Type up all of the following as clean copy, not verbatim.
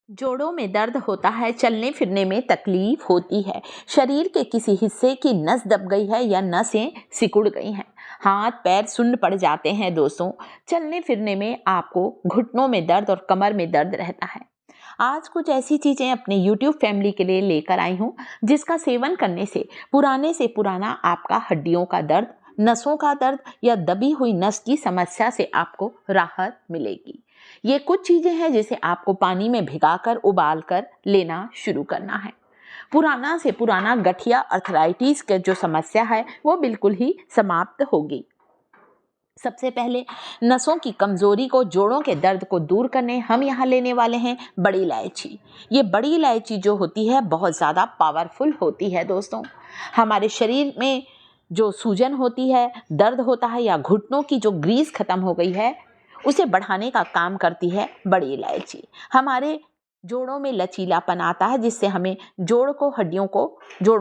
जोड़ों में दर्द होता है, चलने फिरने में तकलीफ होती है, शरीर के किसी हिस्से की नस दब गई है या नसें सिकुड़ गई हैं, हाथ पैर सुन्न पड़ जाते हैं दोस्तों। चलने फिरने में आपको घुटनों में दर्द और कमर में दर्द रहता है। आज कुछ ऐसी चीजें अपने YouTube फैमिली के लिए लेकर आई हूँ जिसका सेवन करने से पुराना आपका हड्डियों का दर्द, नसों का दर्द या दबी हुई नस की समस्या से आपको राहत मिलेगी। ये कुछ चीजें हैं जिसे आपको पानी में भिगाकर उबाल कर लेना शुरू करना है। पुराना से पुराना गठिया अर्थराइटिस की जो समस्या है वो बिल्कुल ही समाप्त होगी। सबसे पहले नसों की कमजोरी को, जोड़ों के दर्द को दूर करने हम यहाँ लेने वाले हैं बड़ी इलायची। ये बड़ी इलायची जो होती है बहुत ज़्यादा पावरफुल होती है दोस्तों। हमारे शरीर में जो सूजन होती है, दर्द होता है या घुटनों की जो ग्रीस खत्म हो गई है उसे बढ़ाने का काम करती है बड़ी इलायची। हमारे जोड़ों में लचीलापन आता है जिससे हमें जोड़ों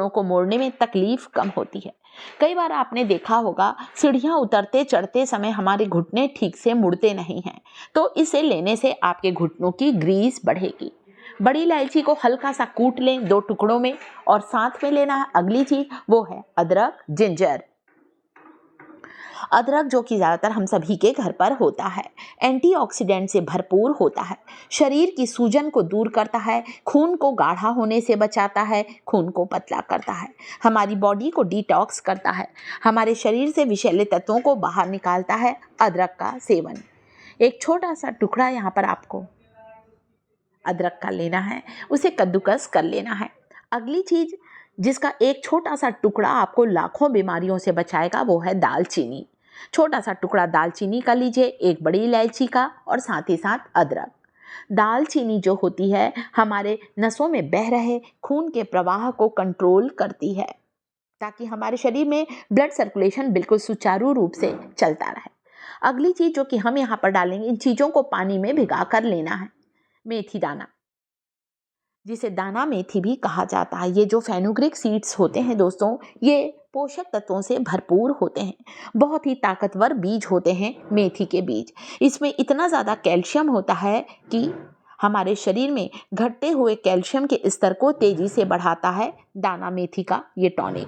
को मोड़ने में तकलीफ कम होती है। कई बार आपने देखा होगा सीढ़ियां उतरते चढ़ते समय हमारे घुटने ठीक से मुड़ते नहीं हैं, तो इसे लेने से आपके घुटनों की ग्रीस बढ़ेगी। बड़ी इलायची को हल्का सा कूट लें 2 टुकड़ों में, और साथ में लेना है अगली चीज, वो है अदरक, जिंजर। अदरक जो कि ज़्यादातर हम सभी के घर पर होता है, एंटीऑक्सीडेंट से भरपूर होता है, शरीर की सूजन को दूर करता है, खून को गाढ़ा होने से बचाता है, खून को पतला करता है, हमारी बॉडी को डिटॉक्स करता है, हमारे शरीर से विषैले तत्वों को बाहर निकालता है अदरक का सेवन। एक छोटा सा टुकड़ा यहाँ पर आपको अदरक का लेना है, उसे कद्दूकस कर लेना है। अगली चीज जिसका एक छोटा सा टुकड़ा आपको लाखों बीमारियों से बचाएगा वो है दालचीनी। छोटा सा टुकड़ा दालचीनी का लीजिए, एक बड़ी इलायची का, और साथ ही साथ अदरक। दालचीनी जो होती है हमारे नसों में बह रहे खून के प्रवाह को कंट्रोल करती है ताकि हमारे शरीर में ब्लड सर्कुलेशन बिल्कुल सुचारू रूप से चलता रहे। अगली चीज जो कि हम यहाँ पर डालेंगे, इन चीजों को पानी में भिगा कर लेना है। मेथी दाना, जिसे दाना मेथी भी कहा जाता है, ये जो फेनुग्रीक सीड्स होते हैं दोस्तों, ये पोषक तत्वों से भरपूर होते हैं, बहुत ही ताकतवर बीज होते हैं मेथी के बीज। इसमें इतना ज़्यादा कैल्शियम होता है कि हमारे शरीर में घटते हुए कैल्शियम के स्तर को तेजी से बढ़ाता है दाना मेथी का ये टॉनिक।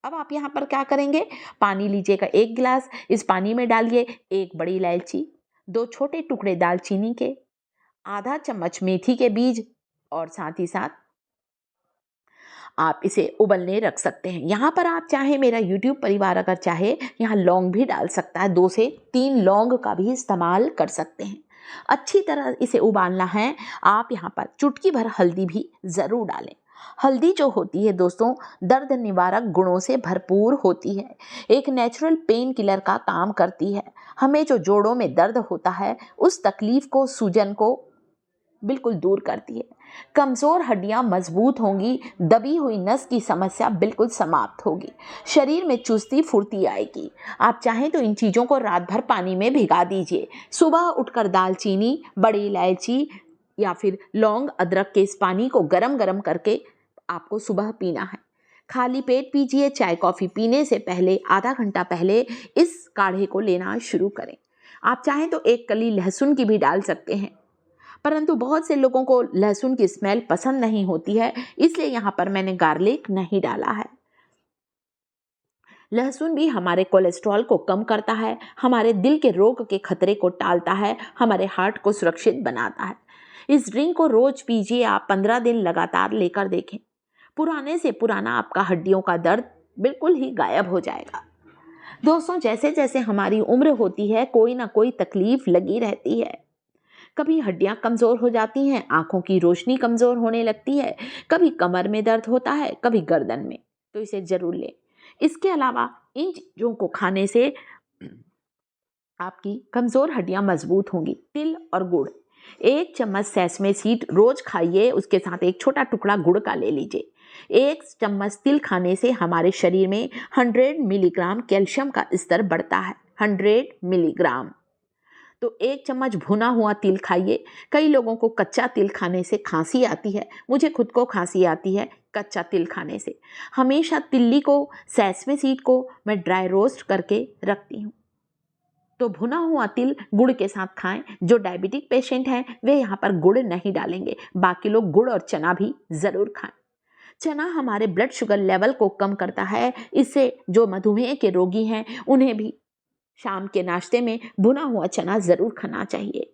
अब आप यहाँ पर क्या करेंगे, पानी लीजिएगा 1 गिलास, इस पानी में डालिए 1 बड़ी इलायची, 2 छोटे टुकड़े दालचीनी के, आधा चम्मच मेथी के बीज, और साथ ही साथ आप इसे उबलने रख सकते हैं। यहाँ पर आप चाहे, मेरा YouTube परिवार अगर चाहे, यहाँ लौंग भी डाल सकता है, 2 से 3 लौंग का भी इस्तेमाल कर सकते हैं। अच्छी तरह इसे उबालना है। आप यहाँ पर चुटकी भर हल्दी भी ज़रूर डालें। हल्दी जो होती है दोस्तों दर्द निवारक गुणों से भरपूर होती है, एक नेचुरल पेन किलर का काम करती है। हमें जो जोड़ों में दर्द होता है उस तकलीफ को, सूजन को बिल्कुल दूर करती है। कमज़ोर हड्डियां मजबूत होंगी, दबी हुई नस की समस्या बिल्कुल समाप्त होगी, शरीर में चुस्ती फुर्ती आएगी। आप चाहें तो इन चीज़ों को रात भर पानी में भिगा दीजिए, सुबह उठकर दालचीनी, बड़ी इलायची या फिर लौंग, अदरक के इस पानी को गरम गरम करके आपको सुबह पीना है। खाली पेट पीजिए। चाय कॉफ़ी पीने से पहले आधा घंटा पहले इस काढ़े को लेना शुरू करें। आप चाहें तो 1 कली लहसुन की भी डाल सकते हैं, परंतु बहुत से लोगों को लहसुन की स्मेल पसंद नहीं होती है, इसलिए यहाँ पर मैंने गार्लिक नहीं डाला है। लहसुन भी हमारे कोलेस्ट्रॉल को कम करता है, हमारे दिल के रोग के खतरे को टालता है, हमारे हार्ट को सुरक्षित बनाता है। इस ड्रिंक को रोज पीजिए, आप 15 दिन लगातार लेकर देखें, पुराने से पुराना आपका हड्डियों का दर्द बिल्कुल ही गायब हो जाएगा। दोस्तों, जैसे जैसे हमारी उम्र होती है कोई ना कोई तकलीफ लगी रहती है। कभी हड्डियां कमज़ोर हो जाती हैं, आंखों की रोशनी कमज़ोर होने लगती है, कभी कमर में दर्द होता है, कभी गर्दन में, तो इसे ज़रूर लें। इसके अलावा इन चीज़ों को खाने से आपकी कमज़ोर हड्डियां मजबूत होंगी। तिल और गुड़, 1 चम्मच सेसमे सीड रोज खाइए, उसके साथ एक छोटा टुकड़ा गुड़ का ले लीजिए। 1 चम्मच तिल खाने से हमारे शरीर में 100 मिलीग्राम कैल्शियम का स्तर बढ़ता है, 100 मिलीग्राम। तो 1 चम्मच भुना हुआ तिल खाइए। कई लोगों को कच्चा तिल खाने से खांसी आती है, मुझे खुद को खांसी आती है कच्चा तिल खाने से। हमेशा तिल्ली को, सेसमे सीड को मैं ड्राई रोस्ट करके रखती हूँ। तो भुना हुआ तिल गुड़ के साथ खाएं। जो डायबिटिक पेशेंट हैं वे यहाँ पर गुड़ नहीं डालेंगे, बाकी लोग गुड़ और चना भी ज़रूर खाएं। चना हमारे ब्लड शुगर लेवल को कम करता है, इससे जो मधुमेह के रोगी हैं उन्हें भी शाम के नाश्ते में भुना हुआ चना ज़रूर खाना चाहिए।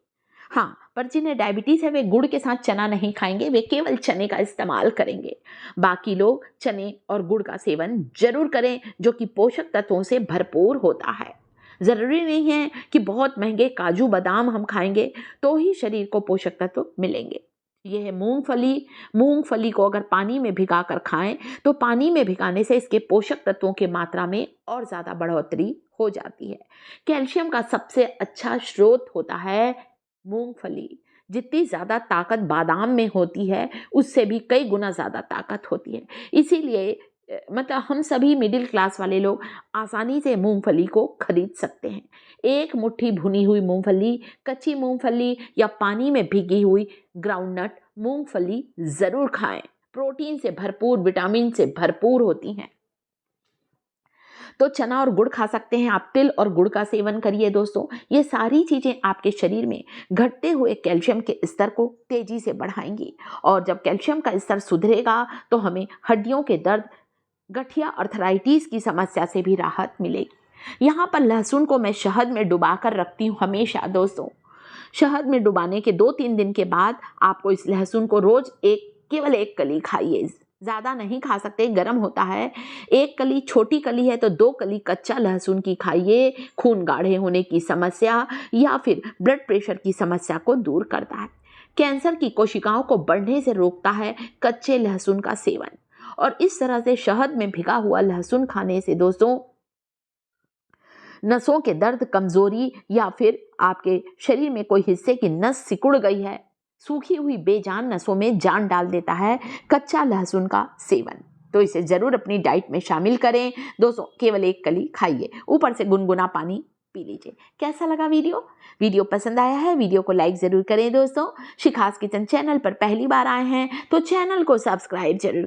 हाँ, पर जिन्हें डायबिटीज़ है वे गुड़ के साथ चना नहीं खाएंगे, वे केवल चने का इस्तेमाल करेंगे। बाकी लोग चने और गुड़ का सेवन जरूर करें, जो कि पोषक तत्वों से भरपूर होता है। ज़रूरी नहीं है कि बहुत महंगे काजू बादाम हम खाएंगे तो ही शरीर को पोषक तत्व मिलेंगे। यह है मूंगफली। मूंगफली को अगर पानी में भिगा कर खाएं तो पानी में भिगाने से इसके पोषक तत्वों की मात्रा में और ज़्यादा बढ़ोतरी हो जाती है। कैल्शियम का सबसे अच्छा स्रोत होता है मूंगफली। जितनी ज़्यादा ताकत बादाम में होती है उससे भी कई गुना ज़्यादा ताकत होती है। इसीलिए मतलब हम सभी मिडिल क्लास वाले लोग आसानी से मूंगफली को खरीद सकते हैं। एक मुट्ठी भुनी हुई मूंगफली, कच्ची मूंगफली या पानी में भीगी हुई ग्राउंडनट मूंगफली ज़रूर खाएं। प्रोटीन से भरपूर, विटामिन से भरपूर होती हैं। तो चना और गुड़ खा सकते हैं आप, तिल और गुड़ का सेवन करिए दोस्तों। ये सारी चीज़ें आपके शरीर में घटते हुए कैल्शियम के स्तर को तेज़ी से बढ़ाएंगी, और जब कैल्शियम का स्तर सुधरेगा तो हमें हड्डियों के दर्द, गठिया, अर्थराइटिस की समस्या से भी राहत मिलेगी। यहाँ पर लहसुन को मैं शहद में डुबा कर रखती हूँ हमेशा दोस्तों। शहद में डुबाने के 2-3 दिन के बाद आपको इस लहसुन को रोज़ केवल एक कली खाइए, ज़्यादा नहीं खा सकते, गर्म होता है। एक कली, छोटी कली है तो 2 कली कच्चा लहसुन की खाइए। खून गाढ़े होने की समस्या या फिर ब्लड प्रेशर की समस्या को दूर करता है। कैंसर की कोशिकाओं को बढ़ने से रोकता है कच्चे लहसुन का सेवन। और इस तरह से शहद में भिगा हुआ लहसुन खाने से दोस्तों नसों के दर्द, कमजोरी या फिर आपके शरीर में कोई हिस्से की नस सिकुड़ गई है, सूखी हुई बेजान नसों में जान डाल देता है कच्चा लहसुन का सेवन। तो इसे जरूर अपनी डाइट में शामिल करें दोस्तों। केवल एक कली खाइए, ऊपर से गुनगुना पानी पी लीजिए। कैसा लगा वीडियो पसंद आया है? वीडियो को लाइक जरूर करें दोस्तों। शिखास किचन चैनल पर पहली बार आए हैं तो चैनल को सब्सक्राइब जरूर